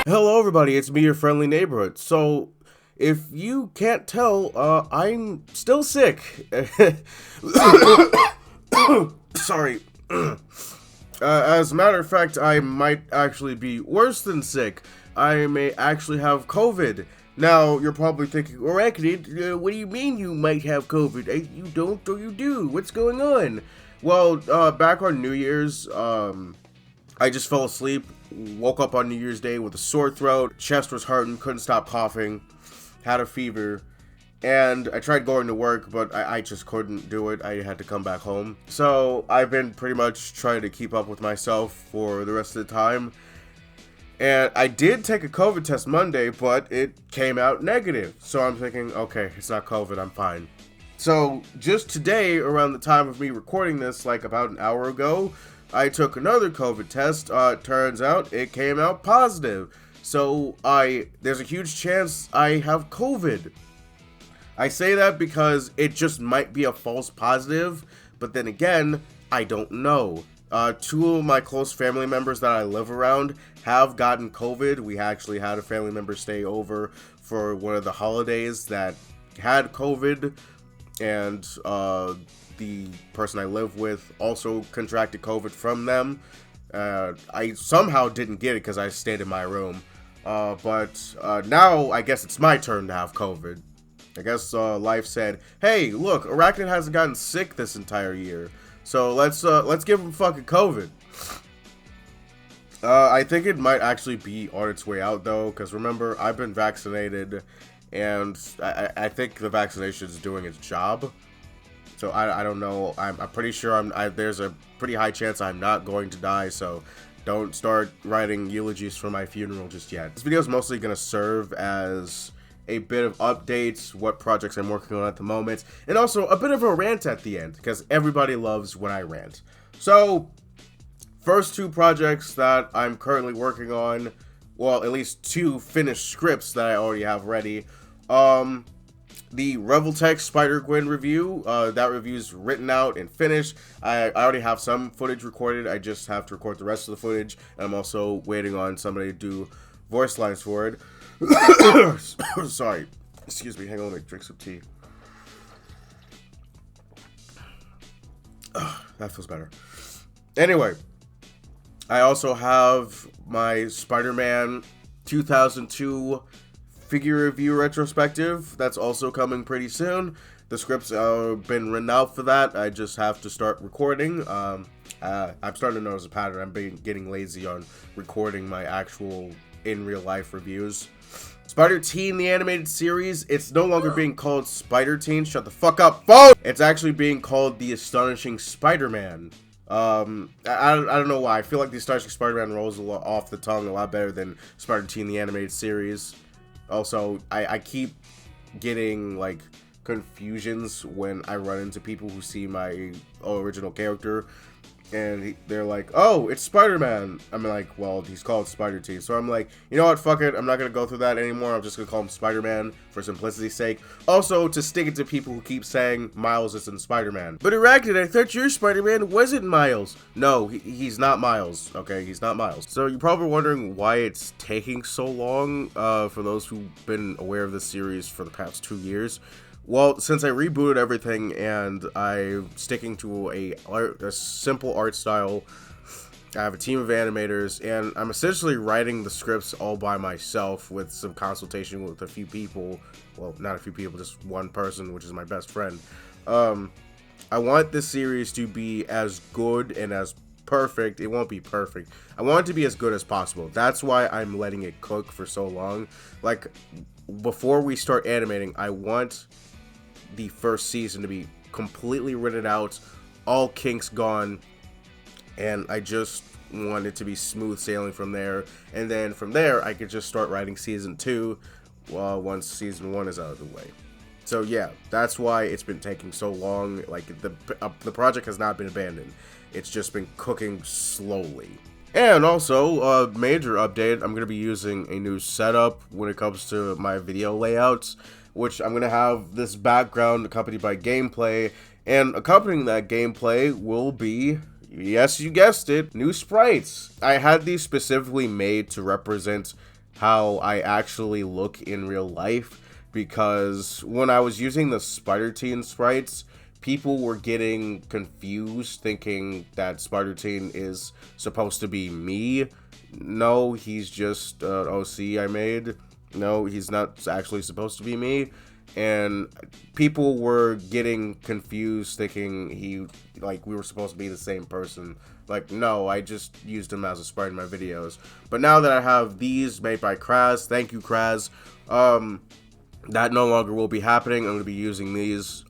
Hello everybody, it's me, your friendly neighborhood. So, if you can't tell, I'm still sick. Sorry. As a matter of fact, I might actually be worse than sick. I may actually have COVID. Now, you're probably thinking, Arachnid, what do you mean you might have COVID? You don't or you do? What's going on? Well, back on New Year's, I just fell asleep, woke up on New Year's Day with a sore throat, chest was hurting, couldn't stop coughing, had a fever, and I tried going to work, but I just couldn't do it. I had to come back home. So I've been pretty much trying to keep up with myself for the rest of the time. And I did take a COVID test Monday, but it came out negative. So I'm thinking, okay, it's not COVID, I'm fine. So just today, around the time of me recording this, like about an hour ago, I took another COVID test. Turns out it came out positive. So there's a huge chance I have COVID. I say that because it just might be a false positive, but then again, I don't know. Two of my close family members that I live around have gotten COVID. We actually had a family member stay over for one of the holidays that had COVID, and the person I live with also contracted COVID from them. I somehow didn't get it because I stayed in my room. But now I guess it's my turn to have COVID. I guess life said, hey, look, Arachnid hasn't gotten sick this entire year, so let's give him fucking COVID. I think it might actually be on its way out though, because remember, I've been vaccinated, and I think the vaccination is doing its job. So I don't know. I'm pretty sure there's a pretty high chance I'm not going to die. So don't start writing eulogies for my funeral just yet. This video is mostly going to serve as a bit of updates, what projects I'm working on at the moment, and also a bit of a rant at the end, because everybody loves when I rant. So, first two projects that I'm currently working on, well, at least two finished scripts that I already have ready. The Reveltech Spider-Gwen review, that review's written out and finished. I already have some footage recorded, I just have to record the rest of the footage, and I'm also waiting on somebody to do voice lines for it. Sorry, excuse me, hang on, let me drink some tea. That feels better. Anyway, I also have my Spider-Man 2002 figure review retrospective that's also coming pretty soon. The scripts been written out for that. I just have to start recording. I'm starting to notice a pattern. I'm getting lazy on recording my actual in real life reviews. Spider-Teen, the animated series, it's no longer being called Spider-Teen. Shut the fuck up, phone! It's actually being called The Astonishing Spider-Man. I don't know why. I feel like The Astonishing Spider-Man rolls off the tongue a lot better than Spider-Teen, the animated series. Also, I keep getting, like, confusions when I run into people who see my original character, and they're like, oh, it's Spider-Man. I'm like, well, he's called Spider-Teen. So I'm like, you know what, fuck it, I'm not gonna go through that anymore. I'm just gonna call him Spider-Man for simplicity's sake. Also, to stick it to people who keep saying Miles isn't Spider-Man. But Arachnid, I thought your Spider-Man wasn't Miles. No, he's not Miles, okay? He's not Miles. So you're probably wondering why it's taking so long, for those who've been aware of this series for the past 2 years. Well, since I rebooted everything and I'm sticking to a simple art style, I have a team of animators, and I'm essentially writing the scripts all by myself with some consultation with a few people. Well, not a few people, just one person, which is my best friend. I want this series to be as good and as perfect. It won't be perfect. I want it to be as good as possible. That's why I'm letting it cook for so long. Like, before we start animating, I want the first season to be completely written out, all kinks gone, and I just want it to be smooth sailing from there. And then from there, I could just start writing season 2 once season 1 is out of the way. So yeah, that's why it's been taking so long. Like, the project has not been abandoned. It's just been cooking slowly. And also, a major update, I'm going to be using a new setup when it comes to my video layouts, which I'm going to have this background accompanied by gameplay, and accompanying that gameplay will be, yes, you guessed it, new sprites. I had these specifically made to represent how I actually look in real life, because when I was using the Spider Teen sprites, people were getting confused thinking that Spider Teen is supposed to be me. No, he's just an OC I made. No, he's not actually supposed to be me. And people were getting confused thinking we were supposed to be the same person. Like, no, I just used him as a sprite in my videos. But now that I have these made by Kraz, thank you, Kraz, that no longer will be happening. I'm going to be using these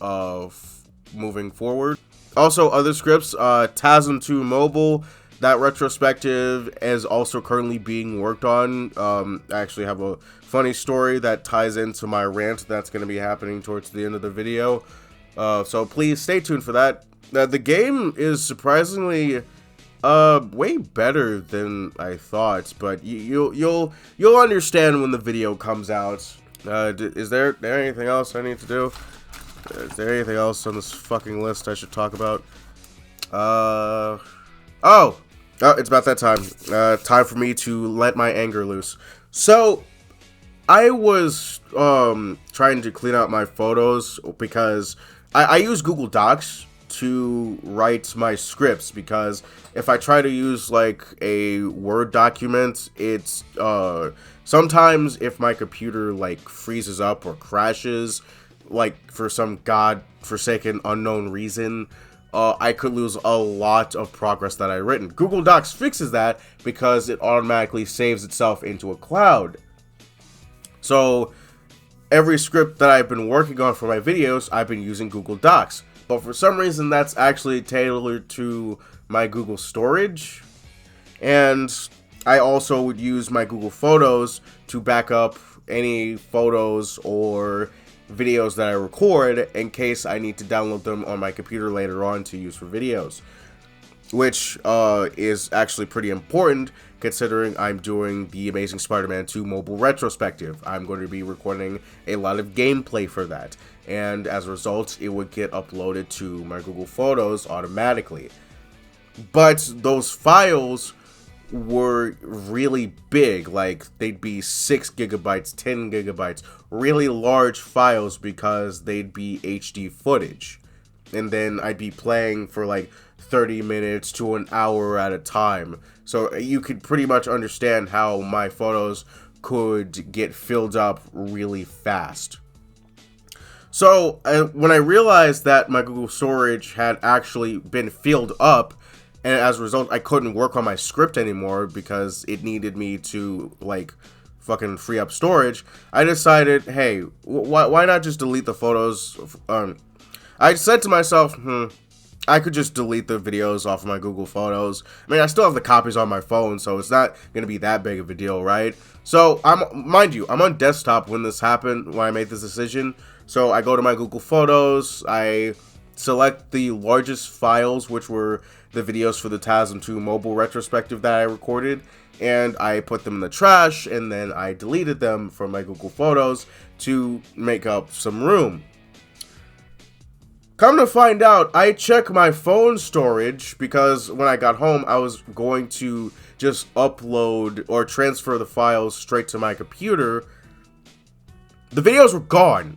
moving forward. Also, other scripts, TASM 2 Mobile, that retrospective is also currently being worked on. I actually have a funny story that ties into my rant that's going to be happening towards the end of the video. So please stay tuned for that. The game is surprisingly way better than I thought, but you'll understand when the video comes out. Is there anything else I need to do? Is there anything else on this fucking list I should talk about? Oh, it's about that time. Time for me to let my anger loose. So, I was trying to clean out my photos because I use Google Docs to write my scripts, because if I try to use like a Word document, it's sometimes if my computer like freezes up or crashes, like for some godforsaken unknown reason, I could lose a lot of progress that I've written. Google Docs fixes that because it automatically saves itself into a cloud. So every script that I've been working on for my videos, I've been using Google Docs. But for some reason, that's actually tailored to my Google storage. And I also would use my Google Photos to back up any photos or videos that I record in case I need to download them on my computer later on to use for videos, which is actually pretty important considering I'm doing the Amazing Spider-Man 2 mobile retrospective. I'm going to be recording a lot of gameplay for that, and as a result, it would get uploaded to my Google Photos automatically. But those files were really big, like they'd be 6 gigabytes, 10 gigabytes, really large files, because they'd be HD footage. And then I'd be playing for like 30 minutes to an hour at a time. So you could pretty much understand how my photos could get filled up really fast. So when I realized that my Google storage had actually been filled up, and as a result, I couldn't work on my script anymore because it needed me to, like, fucking free up storage, I decided, hey, why not just delete the photos? I said to myself, I could just delete the videos off of my Google Photos. I mean, I still have the copies on my phone, so it's not going to be that big of a deal, right? So, mind you, I'm on desktop when this happened, when I made this decision. So, I go to my Google Photos, I select the largest files, which were the videos for the TASM 2 mobile retrospective that I recorded, and I put them in the trash, and then I deleted them from my Google Photos to make up some room. Come to find out, I checked my phone storage because when I got home, I was going to just upload or transfer the files straight to my computer. The videos were gone.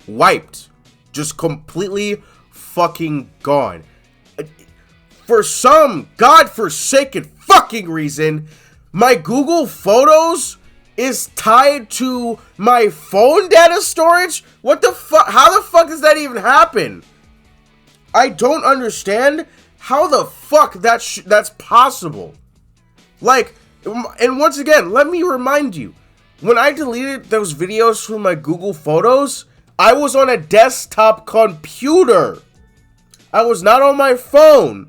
Wiped. Just completely fucking gone. For some godforsaken fucking reason, my Google Photos is tied to my phone data storage? What the fuck? How the fuck does that even happen? I don't understand how the fuck that's possible. Like, and once again, let me remind you, when I deleted those videos from my Google Photos, I was on a desktop computer. I was not on my phone.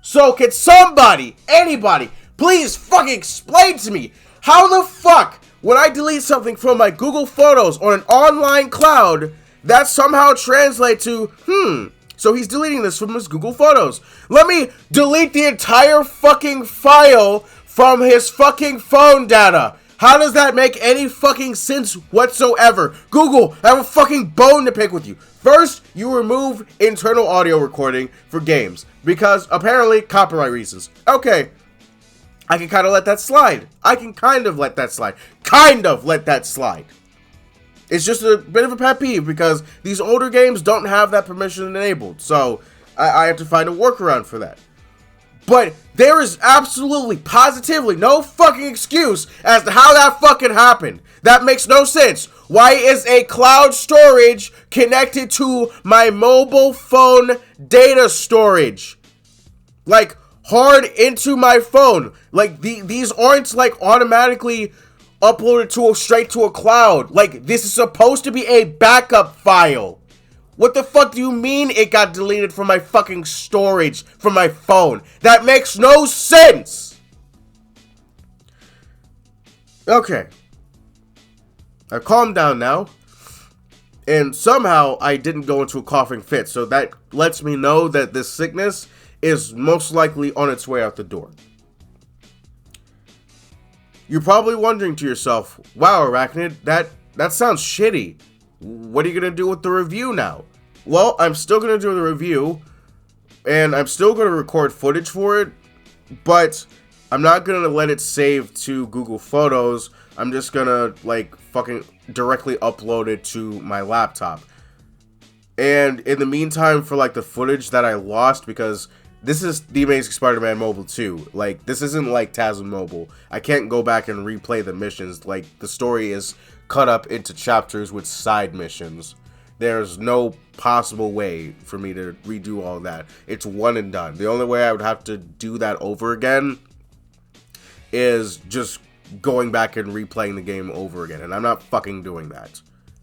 So can somebody, anybody, please fucking explain to me how the fuck, when I delete something from my Google Photos on an online cloud, that somehow translates to, so he's deleting this from his Google Photos. Let me delete the entire fucking file from his fucking phone data. How does that make any fucking sense whatsoever? Google, I have a fucking bone to pick with you. First, you remove internal audio recording for games, because apparently copyright reasons. Okay. I can kind of let that slide. I can kind of let that slide. Kind of let that slide. It's just a bit of a pet peeve because these older games don't have that permission enabled. So I have to find a workaround for that. But there is absolutely, positively no fucking excuse as to how that fucking happened. That makes no sense. Why is a cloud storage connected to my mobile phone data storage? Like, hard into my phone. Like, these aren't, like, automatically uploaded straight to a cloud. Like, this is supposed to be a backup file. What the fuck do you mean it got deleted from my fucking storage from my phone? That makes no sense. Okay. I've calmed down now. And somehow I didn't go into a coughing fit. So that lets me know that this sickness is most likely on its way out the door. You're probably wondering to yourself, wow, Arachnid, that sounds shitty. What are you going to do with the review now? Well, I'm still going to do the review, and I'm still going to record footage for it, but I'm not going to let it save to Google Photos. I'm just going to, like, fucking directly upload it to my laptop. And in the meantime, for, like, the footage that I lost, because this is The Amazing Spider-Man Mobile 2. Like, this isn't like TASM Mobile. I can't go back and replay the missions. Like, the story is cut up into chapters with side missions. There's no possible way for me to redo all that. It's one and done. The only way I would have to do that over again is just going back and replaying the game over again. And I'm not fucking doing that.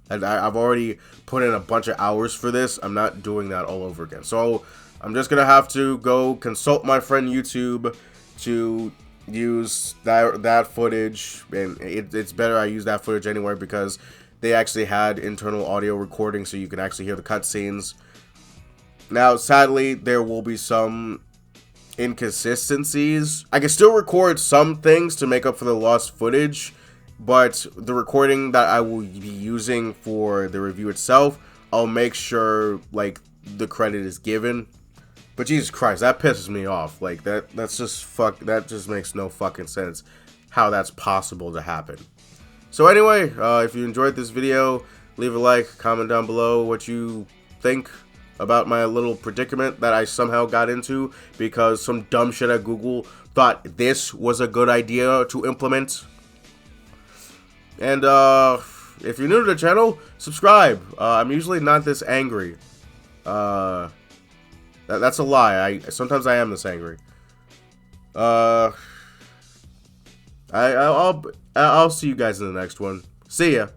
And I've already put in a bunch of hours for this. I'm not doing that all over again. So I'm just going to have to go consult my friend YouTube to use that footage. And it's better I use that footage anywhere because they actually had internal audio recording so you can actually hear the cutscenes. Now, sadly, there will be some inconsistencies. I can still record some things to make up for the lost footage, but the recording that I will be using for the review itself, I'll make sure, like, the credit is given. But Jesus Christ, that pisses me off. Like, that just makes no fucking sense how that's possible to happen. So anyway, if you enjoyed this video, leave a like, comment down below what you think about my little predicament that I somehow got into because some dumb shit at Google thought this was a good idea to implement. And if you're new to the channel, subscribe. I'm usually not this angry. That's a lie. Sometimes I am this angry. I'll see you guys in the next one. See ya.